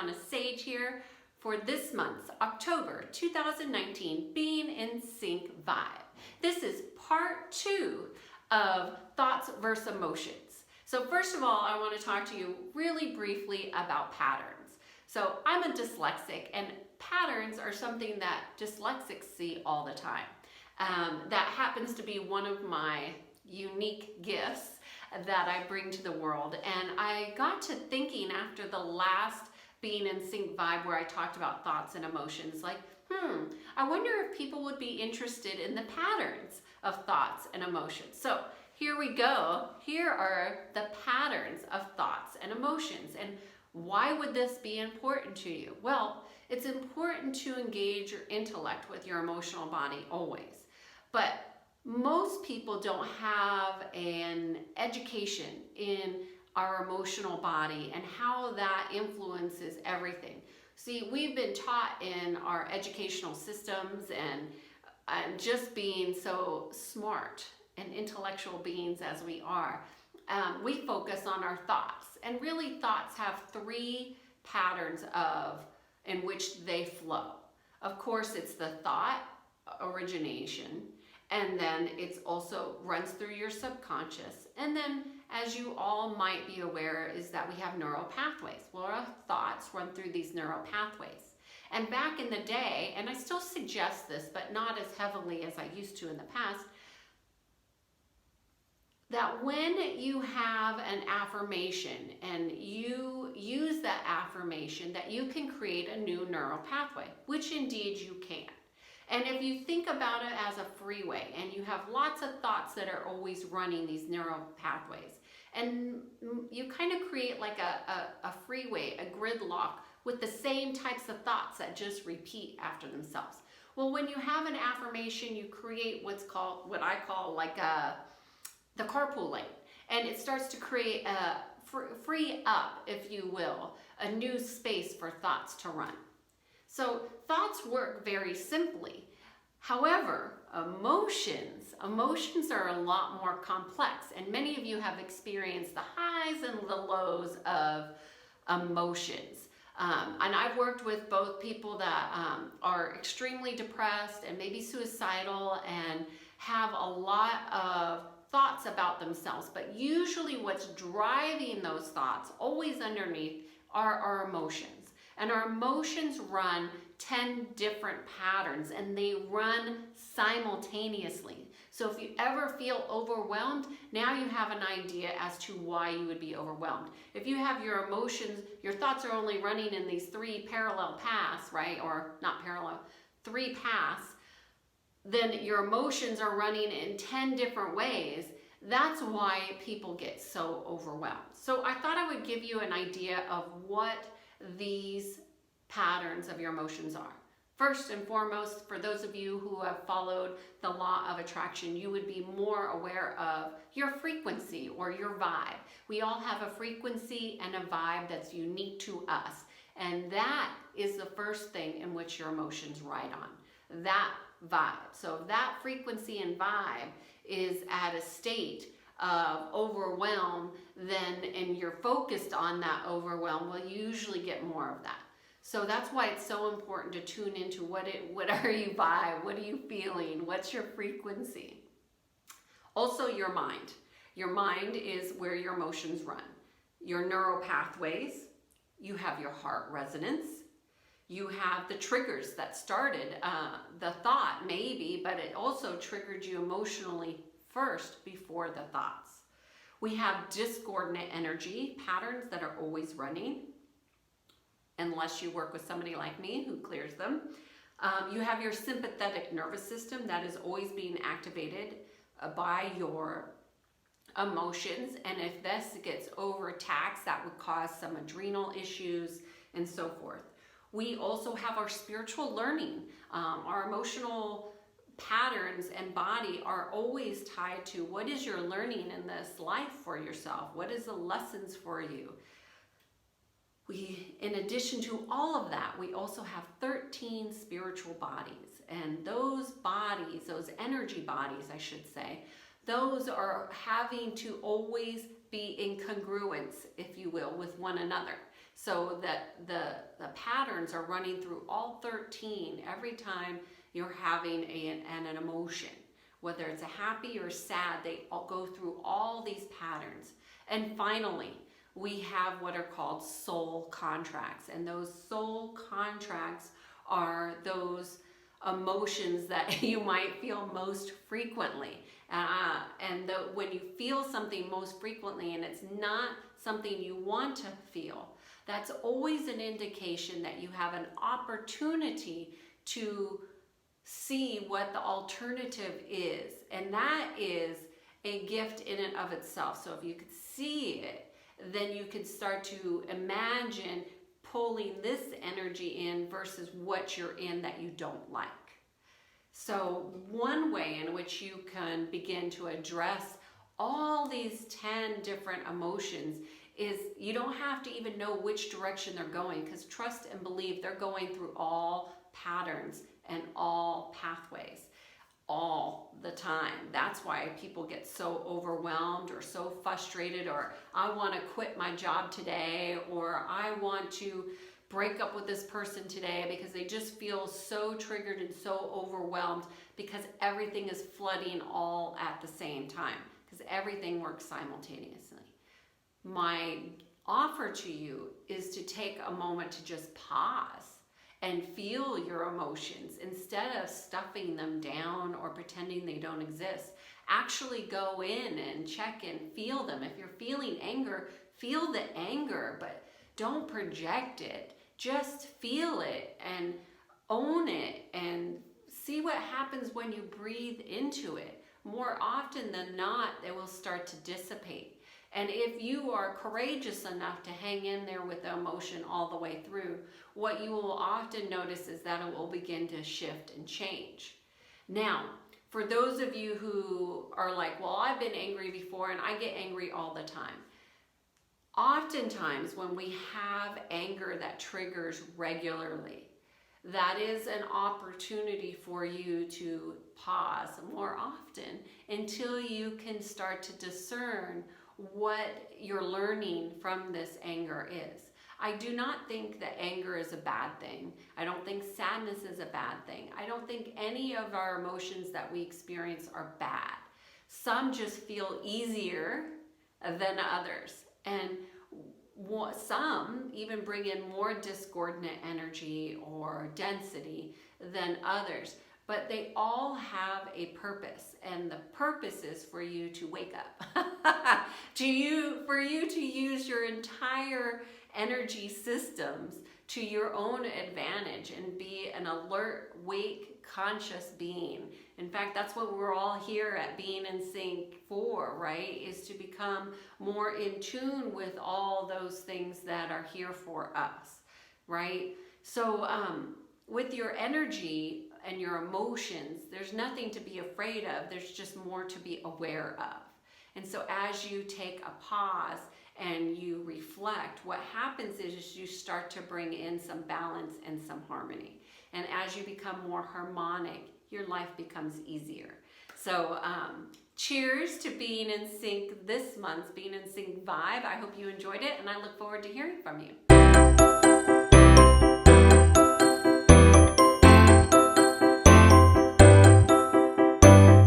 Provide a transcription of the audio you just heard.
on a sage here for this month's October 2019 Being in Sync vibe. This is part 2 of thoughts versus emotions. So first of all, I want to talk to you really briefly about patterns. So I'm a dyslexic, and patterns are something that dyslexics see all the time. That happens to be one of my unique gifts that I bring to the world. And I got to thinking after the last Being in Sync vibe where I talked about thoughts and emotions, like, I wonder if people would be interested in the patterns of thoughts and emotions. So here we go. Here are the patterns of thoughts and emotions. And why would this be important to you? Well, it's important to engage your intellect with your emotional body always. But most people don't have an education in our emotional body and how that influences everything. See, we've been taught in our educational systems and just being so smart and intellectual beings as we are, we focus on our thoughts. And really, thoughts have 3 patterns in which they flow. Of course, it's the thought origination, and then it's also runs through your subconscious. And then, as you all might be aware, is that we have neural pathways. Well, our thoughts run through these neural pathways. And back in the day, and I still suggest this, but not as heavily as I used to in the past, that when you have an affirmation and you use that affirmation, that you can create a new neural pathway, which indeed you can. And if you think about it as a freeway and you have lots of thoughts that are always running these neural pathways, and you kind of create like a freeway, a gridlock with the same types of thoughts that just repeat after themselves. Well, when you have an affirmation, you create what I call like the carpool lane, and it starts to create a free up, if you will, a new space for thoughts to run. So thoughts work very simply. However, emotions are a lot more complex, and many of you have experienced the highs and the lows of emotions. And I've worked with both people that are extremely depressed and maybe suicidal and have a lot of thoughts about themselves, but usually what's driving those thoughts always underneath are our emotions. And our emotions run 10 different patterns, and they run simultaneously. So if you ever feel overwhelmed, now you have an idea as to why you would be overwhelmed. If you have your emotions, your thoughts are only running in these 3 parallel paths, right? Or not parallel, 3 paths, then your emotions are running in 10 different ways. That's why people get so overwhelmed. So I thought I would give you an idea of what these patterns of your emotions are. First and foremost, for those of you who have followed the law of attraction, you would be more aware of your frequency or your vibe. We all have a frequency and a vibe that's unique to us. And that is the first thing in which your emotions ride on, that vibe. So if that frequency and vibe is at a state of overwhelm, and you're focused on that overwhelm, well, you usually get more of that. So that's why it's so important to tune into what are you vibe, what are you feeling, what's your frequency. Also, your mind. Your mind is where your emotions run. Your neural pathways, you have your heart resonance, you have the triggers that started the thought maybe, but it also triggered you emotionally first before the thoughts. We have discordant energy patterns that are always running, unless you work with somebody like me who clears them. You have your sympathetic nervous system that is always being activated by your emotions, and if this gets overtaxed, that would cause some adrenal issues and so forth. We also have our spiritual learning. Our emotional patterns and body are always tied to what is your learning in this life for yourself? What is the lessons for you? In addition to all of that, we also have 13 spiritual bodies. And those bodies, those energy bodies, I should say, those are having to always be in congruence, if you will, with one another. so that the patterns are running through all 13 every time you're having an emotion. Whether it's a happy or sad, they all go through all these patterns. And finally, we have what are called soul contracts. And those soul contracts are those emotions that you might feel most frequently. When you feel something most frequently and it's not something you want to feel, that's always an indication that you have an opportunity to see what the alternative is. And that is a gift in and of itself. So if you could see it, then you can start to imagine pulling this energy in versus what you're in that you don't like. So one way in which you can begin to address all these 10 different emotions is you don't have to even know which direction they're going, because trust and believe they're going through all patterns and all pathways all the time. That's why people get so overwhelmed or so frustrated, or I want to quit my job today, or I want to break up with this person today, because they just feel so triggered and so overwhelmed because everything is flooding all at the same time, because everything works simultaneously. My offer to you is to take a moment to just pause and feel your emotions instead of stuffing them down or pretending they don't exist. Actually go in and check and feel them. If you're feeling anger, feel the anger, but don't project it. Just feel it and own it and see what happens when you breathe into it. More often than not, it will start to dissipate. And if you are courageous enough to hang in there with the emotion all the way through, what you will often notice is that it will begin to shift and change. Now, for those of you who are like, well, I've been angry before and I get angry all the time. Oftentimes when we have anger that triggers regularly, that is an opportunity for you to pause more often until you can start to discern what you're learning from this anger is. I do not think that anger is a bad thing. I don't think sadness is a bad thing. I don't think any of our emotions that we experience are bad. Some just feel easier than others. And some even bring in more discordant energy or density than others. But they all have a purpose, and the purpose is for you to wake up, for you to use your entire energy systems to your own advantage and be an alert, awake, conscious being. In fact, that's what we're all here at Being in Sync for, right? Is to become more in tune with all those things that are here for us, right? So with your energy and your emotions, there's nothing to be afraid of. There's just more to be aware of. And so as you take a pause and you reflect, what happens is you start to bring in some balance and some harmony. And as you become more harmonic, your life becomes easier. So cheers to Being in Sync this month's Being in Sync Vibe. I hope you enjoyed it, and I look forward to hearing from you.